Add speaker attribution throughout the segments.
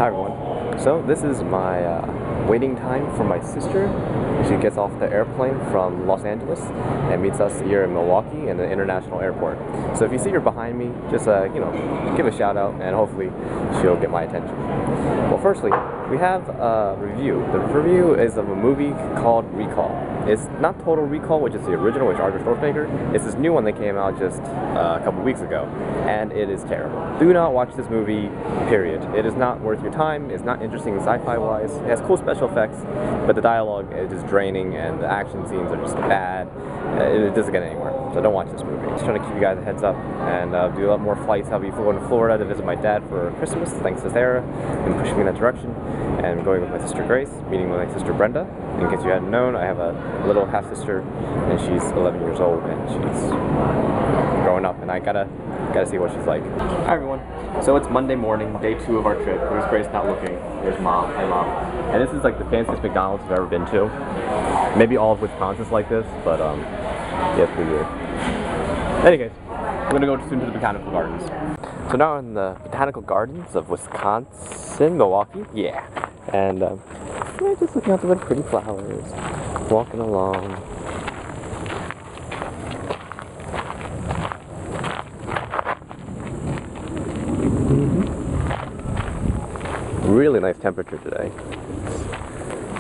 Speaker 1: Hi everyone. So this is my waiting time for my sister. She gets off the airplane from Los Angeles and meets us here in Milwaukee in the international airport. So if you see her behind me, just give a shout out and hopefully she'll get my attention. Well, firstly, we have a review. The review is of a movie called Recall. It's not Total Recall, which is the original, which Arthur Schwarzenegger. It's this new one that came out just a couple weeks ago, and it is terrible. Do not watch this movie, period. It is not worth your time. It's not interesting sci-fi wise. It has cool special effects, but the dialogue is just draining and the action scenes are just bad. It doesn't get anywhere, so don't watch this movie. Just trying to give you guys a heads up and do a lot more flights. I'll be going to Florida to visit my dad for Christmas, thanks to Sarah, and pushing me in that direction. And going with my sister Grace, meeting with my sister Brenda. In case you hadn't known, I have a little half-sister, and she's 11 years old, and she's growing up, and I gotta see what she's like. Hi everyone. So it's Monday morning, day 2 of our trip. There's Grace not looking. There's Mom. Hi Mom. And this is like the fanciest McDonald's I've ever been to. Maybe all of Wisconsin's like this, but yeah, it's pretty weird. Anyways, we're gonna go soon to the Botanical Gardens. So now in the Botanical Gardens of Wisconsin, Milwaukee, yeah. And we're just looking out the pretty flowers, walking along. Really nice temperature today.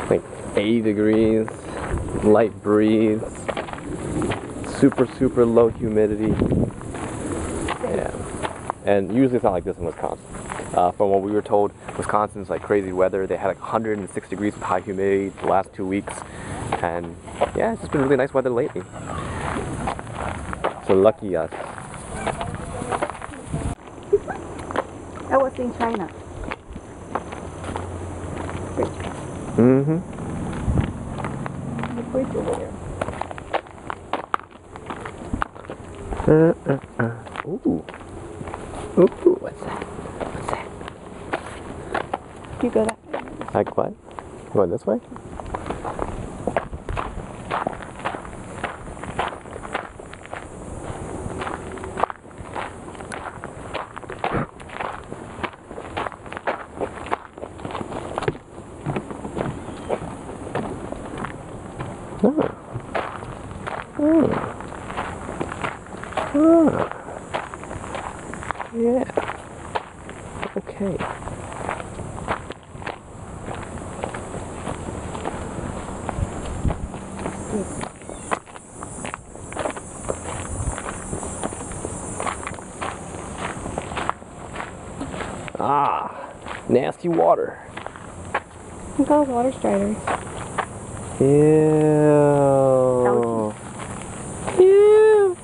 Speaker 1: It's like 80 degrees, light breeze, super low humidity. Yeah. And usually it's not like this in Wisconsin. From what we were told, Wisconsin's like crazy weather. They had like 106 degrees with high humidity the last 2 weeks. And yeah, it's just been really nice weather lately. So lucky us.
Speaker 2: I was in China.
Speaker 1: Mm-hmm.
Speaker 2: The bridge over there.
Speaker 1: Ooh. Ooh, what's that? What's that?
Speaker 2: You go that way.
Speaker 1: Like what? Going this way? Oh. Oh. Yeah. Okay. Ah, nasty water.
Speaker 2: Look at those water striders.
Speaker 1: Ew. Ew.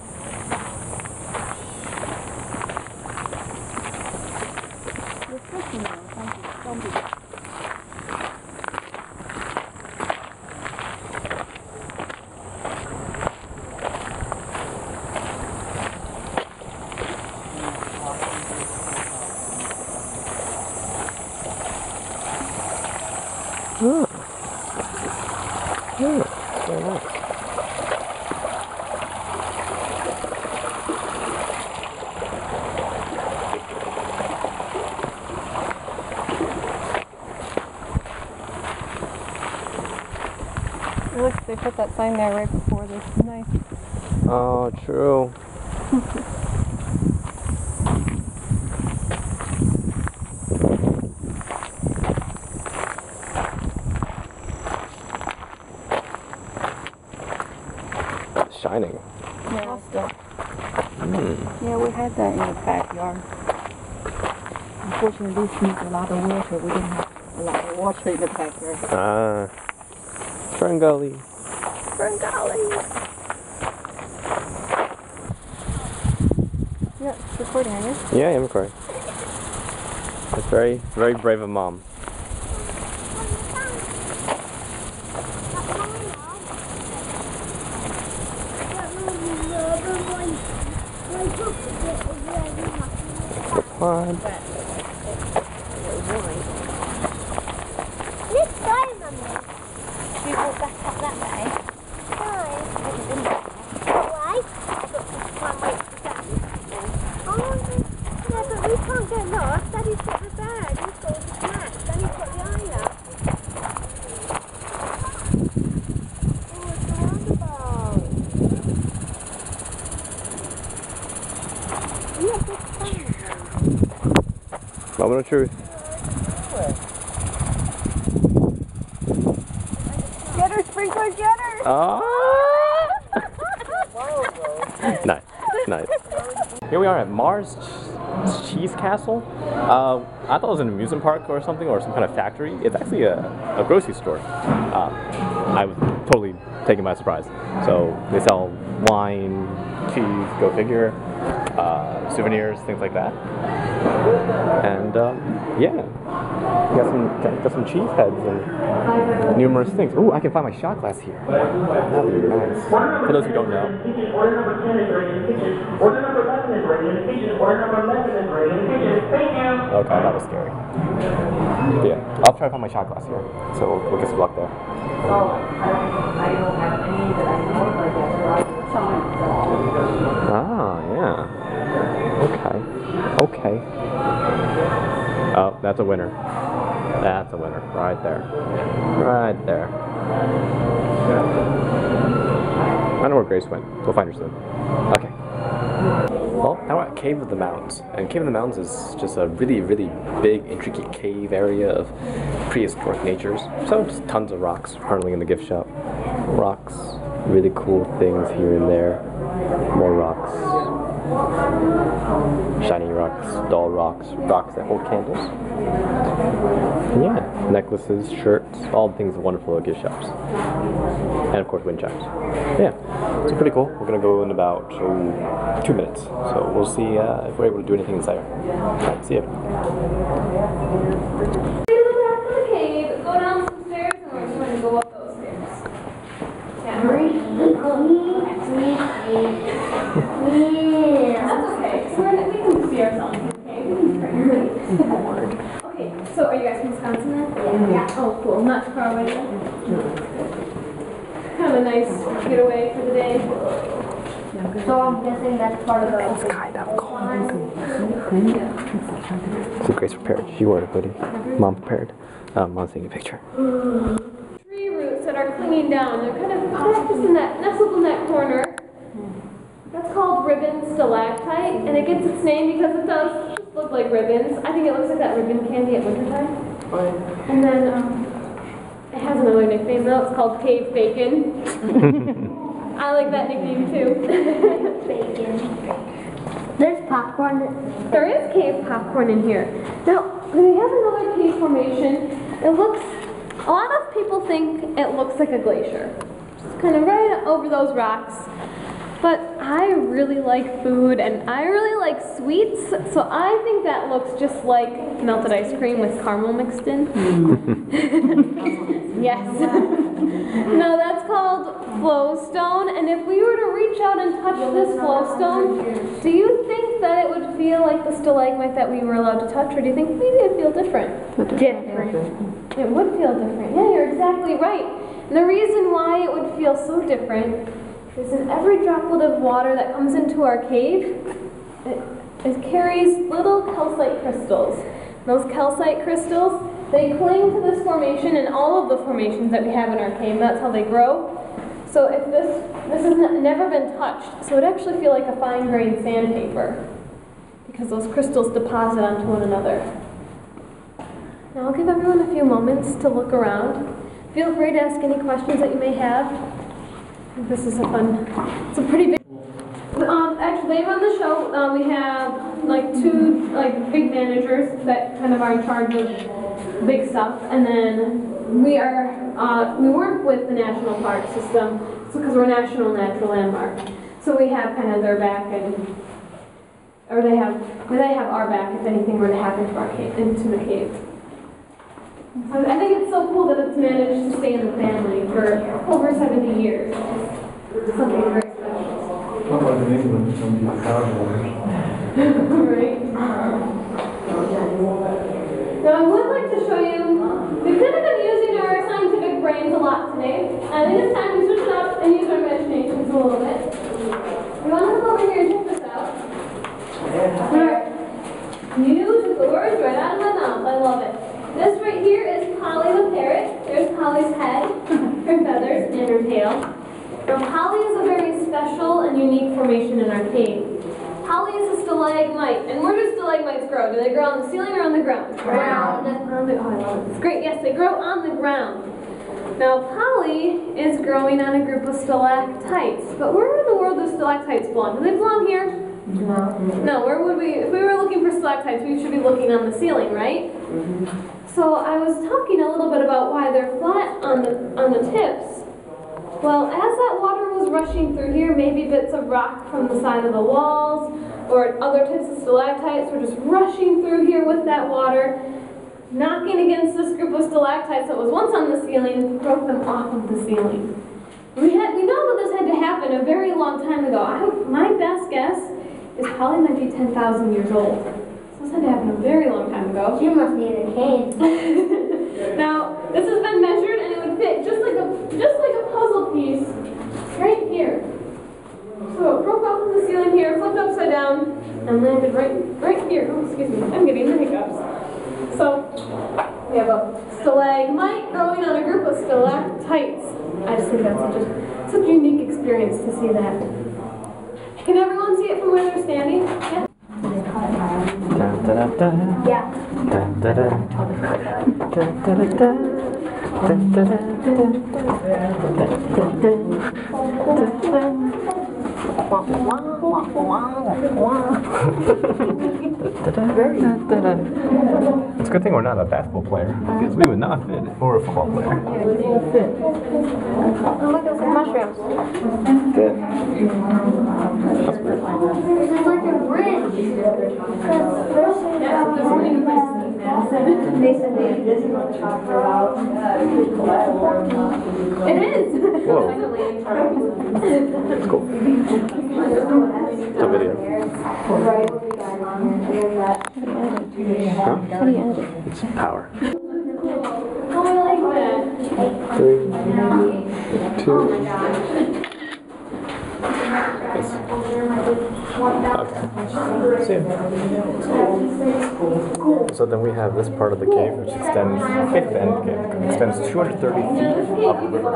Speaker 1: Oh. Yeah, very nice.
Speaker 2: Look, they put that sign there right before this. Nice.
Speaker 1: Oh, true. Shining.
Speaker 2: Yeah, still.
Speaker 1: Mm.
Speaker 2: Yeah, we had that in the backyard. Unfortunately, this needs a lot of water. We didn't have a lot of water in the backyard.
Speaker 1: Fern Gully.
Speaker 2: Fern Gully. Yeah, it's recording, I guess.
Speaker 1: Yeah, I am recording. It's very brave of Mom. The pond.
Speaker 3: This way, Mummy. Should we walk back up that way? No. Why? I've got to try and wait for Daddy. Oh, yeah, but we can't get lost. Daddy's got the bag. He's got all the snacks.
Speaker 1: moment of truth.
Speaker 2: Get her, sprinkler, get her!
Speaker 1: Ah! Nice, nice. Here we are at Mars Cheese Castle. I thought it was an amusement park or something, or some kind of factory. It's actually a grocery store. I was totally taken by surprise. So they sell wine, cheese, go figure, souvenirs, things like that. And yeah, got some cheese heads and numerous things. Ooh, I can find my shot glass here. That would be nice. For those who don't know.
Speaker 4: Order number 10 is ready in the kitchen. Order number 11 is ready in the kitchen. Order number 11 is ready in the kitchen. Thank you.
Speaker 1: Okay, that was scary. But yeah, I'll try to find my shot glass here. So we'll get some luck there.
Speaker 2: I don't have any that I know, but that's
Speaker 1: Ah, yeah. Okay. Okay. Oh, that's a winner. That's a winner. Right there. Right there. I know where Grace went. We'll find her soon. Okay. Well, now we're at Cave of the Mounds. And Cave of the Mounds is just a really, really big, intricate cave area of prehistoric natures. So just tons of rocks hurtling in the gift shop. Rocks, really cool things here and there. More rocks. Shiny rocks, dull rocks, rocks that hold candles. And yeah, necklaces, shirts, all the things wonderful at gift shops. And of course wind chimes. Yeah, so pretty cool. We're gonna go in about 2 minutes. So we'll see if we're able to do anything inside. Alright, see ya.
Speaker 3: Cave, go down some stairs and we're going to go up those stairs. Yeah, Marie? That's okay. So we can see ourselves. Okay, so are you guys from Wisconsin then? Yeah. Oh, cool. Not too far away then? Kind of a nice getaway for the day.
Speaker 5: So I'm guessing that's part of the...
Speaker 1: It's kind of cold. See, Grace prepared. She wore a hoodie. Mom prepared. Mom's taking a picture.
Speaker 3: Tree roots that are clinging down. They're kind of just in that, nestled in that corner. That's called ribbon stalactite, and it gets its name because it does just look like ribbons. I think it looks like that ribbon candy at wintertime. And then it has another nickname though. It's called Cave Bacon. I like that nickname too.
Speaker 5: Bacon. There's popcorn.
Speaker 3: There is cave popcorn in here. Now, we have another cave formation. It looks, a lot of people think it looks like a glacier. Just kind of right over those rocks. But I really like food and I really like sweets, so I think that looks just like melted ice cream with caramel mixed in. Yes. No, that's called flowstone, and if we were to reach out and touch this flowstone, do you think that it would feel like the stalagmite that we were allowed to touch, or do you think maybe it'd feel different?
Speaker 5: Different.
Speaker 3: It would feel different. Yeah, you're exactly right. And the reason why it would feel so different is in every droplet of water that comes into our cave, it carries little calcite crystals. Those calcite crystals, they cling to this formation and all of the formations that we have in our cave. That's how they grow. So if this has never been touched, so it would actually feel like a fine-grained sandpaper because those crystals deposit onto one another. Now I'll give everyone a few moments to look around. Feel free to ask any questions that you may have. This is it's a pretty big, actually they run the show. We have like two big managers that kind of are in charge of big stuff, and then we work with the national park system, because we're a national natural landmark. So we have kind of their back, or they have our back if anything were to happen to our cave, into the cave. So I think it's so cool that it's managed to stay in the family for over 70 years. Something very special. Right? Now I would like to show you, we've kind of been using our scientific brains a lot today. I think it's time we switch it up and use our imaginations a little bit. We want to come over here and check this out. Alright. You took the words right out of my mouth. I love it. This right here is Polly the parrot. There's Polly's head, her feathers, and her tail. Now Polly is a very special and unique formation in our cave. Holly is a stalagmite. And where do stalagmites grow? Do they grow on the ceiling or on the ground?
Speaker 5: Ground.
Speaker 3: On the, oh, I love it. It's great. Yes, they grow on the ground. Now, Polly is growing on a group of stalactites. But where in the world do stalactites belong? Do they belong here?
Speaker 2: No.
Speaker 3: No, where would we, if we were looking for stalactites, we should be looking on the ceiling, right? So I was talking a little bit about why they're flat on the tips. Well, as that water was rushing through here, maybe bits of rock from the side of the walls or other types of stalactites were just rushing through here with that water, knocking against this group of stalactites that was once on the ceiling, broke them off of the ceiling. We know that this had to happen a very long time ago. My best guess is Polly might be 10,000 years old. So this had to happen a very long time ago.
Speaker 5: She must need a cane.
Speaker 3: Now, this has been measured and it would fit just like a puzzle piece right here. So it broke off of the ceiling here, flipped upside down, and landed right here. Oh, excuse me, I'm getting the hiccups. So we have a stalagmite growing on a group of stalactites. I just think that's such a unique experience to see that. Can everyone see it from where they're standing? Yeah.
Speaker 1: Dun, dun, dun, dun.
Speaker 5: Yeah.
Speaker 1: Dun, dun, dun. Dun, dun, dun, dun. Dun, dun, dun, dun. It's a good thing we're not a basketball player, because we would not fit, or a football player.
Speaker 5: Yeah, you won't fit. Oh, look at some mushrooms.
Speaker 1: Good. That's weird.
Speaker 5: This is like a bridge.
Speaker 2: They said this is what the talk about.
Speaker 3: It is!
Speaker 1: Whoa. That's cool. It's a video. Huh?
Speaker 5: How do you edit?
Speaker 1: It's power.
Speaker 3: Oh, I like that.
Speaker 1: 3, 2. Yes. Okay. See ya. So then we have this part of the cave, which extends, fifth end cave, extends 230 feet up the river.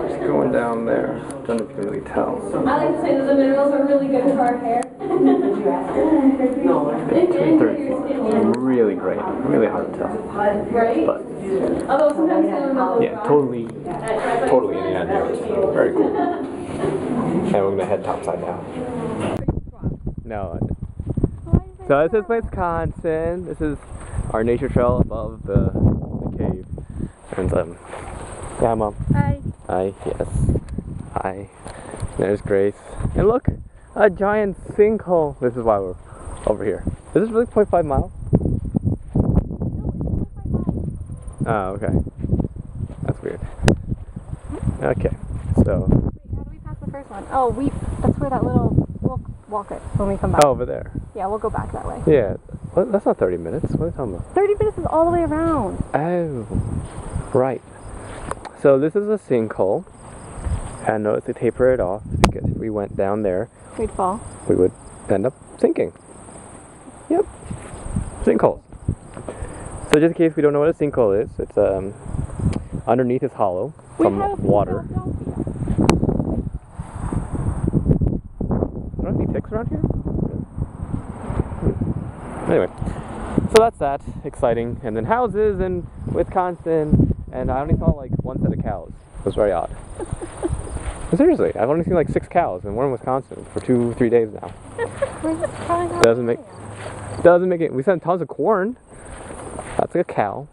Speaker 1: Just going down there. Don't know if you can really tell.
Speaker 3: I like to say that the minerals are really good for our hair.
Speaker 1: 230 feet. Really great. Really hard to tell.
Speaker 3: Right?
Speaker 1: But
Speaker 3: Although sometimes they don't know.
Speaker 1: yeah, totally Indiana Jones. Very cool. And we're gonna head topside down. No. So this is Wisconsin. This is our nature trail above the cave. And yeah, Mom.
Speaker 5: Hi.
Speaker 1: Hi. Yes. Hi. There's Grace. And look, a giant sinkhole. This is why we're over here. Is this really 0.5 miles? Oh, okay. That's weird. Okay, so.
Speaker 6: Wait, how do we pass the first one? Oh, that's where that little, we'll walk it when we come back.
Speaker 1: Oh, over there.
Speaker 6: Yeah, we'll go back that way.
Speaker 1: Yeah, well, that's not 30 minutes. What are you talking about?
Speaker 6: 30 minutes is all the way around.
Speaker 1: Oh, right. So this is a sinkhole. And notice they taper it off because if we went down there,
Speaker 6: We'd fall.
Speaker 1: we would end up sinking. Yep. Sinkholes. So just in case we don't know what a sinkhole is, it's underneath is hollow from water. Are there any ticks around here? Anyway, so that's that. Exciting. And then houses in Wisconsin, and I only saw like one set of cows. It was very odd. Seriously, I've only seen like 6 cows, and we're in Wisconsin for 2-3 days now. Doesn't make it. We sent tons of corn. That's like a cow.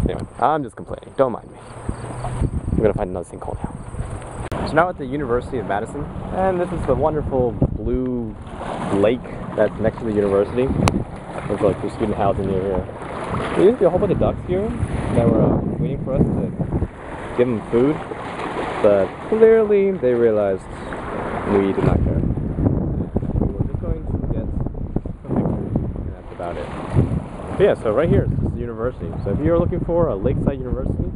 Speaker 1: Anyway, I'm just complaining. Don't mind me. I'm gonna find another sinkhole now. So now at the University of Madison, and this is the wonderful blue lake that's next to the university. There's like your student housing near here. There used to be a whole bunch of ducks here that were waiting for us to give them food, but clearly they realized we did not care. We were just going to get some pictures, and that's about it. But yeah, so right here is the university. So if you're looking for a lakeside university,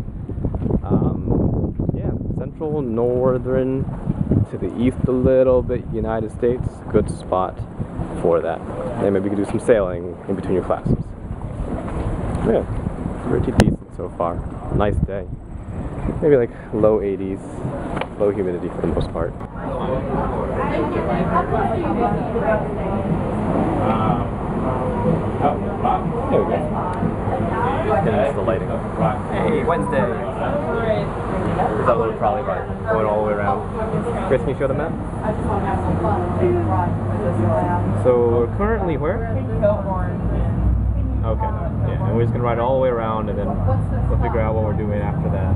Speaker 1: yeah, central, northern, to the east a little bit, United States, good spot for that. And maybe you can do some sailing in between your classes. Yeah, pretty decent so far. Nice day. Maybe like low 80s. low humidity for the most part. There we go. This is the lighting. Hey, Wednesday! There's that little trolley ride going all the way around. Chris, can you show the map? So we're currently where? Okay, yeah, and we're just gonna ride all the way around and then we'll figure out what we're doing after that.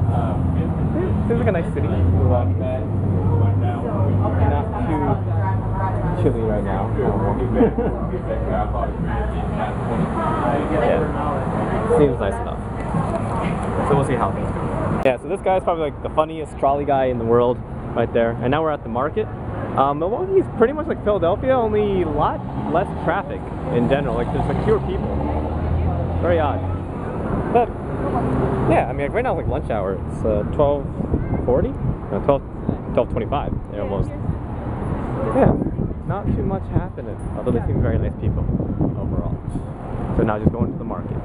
Speaker 1: Seems like a nice city. Milwaukee. Not too chilly right now. Yeah, seems nice enough. So we'll see how things go. Yeah, so this guy's probably like the funniest trolley guy in the world right there. And now we're at the market. Milwaukee is pretty much like Philadelphia, only a lot less traffic in general. Like there's like fewer people. Very odd. But yeah, I mean like right now it's like lunch hour. It's 12:40? No, 12:25. Yeah, almost. Yeah, not too much happening. Although they seem very nice people overall. So now just going to the market.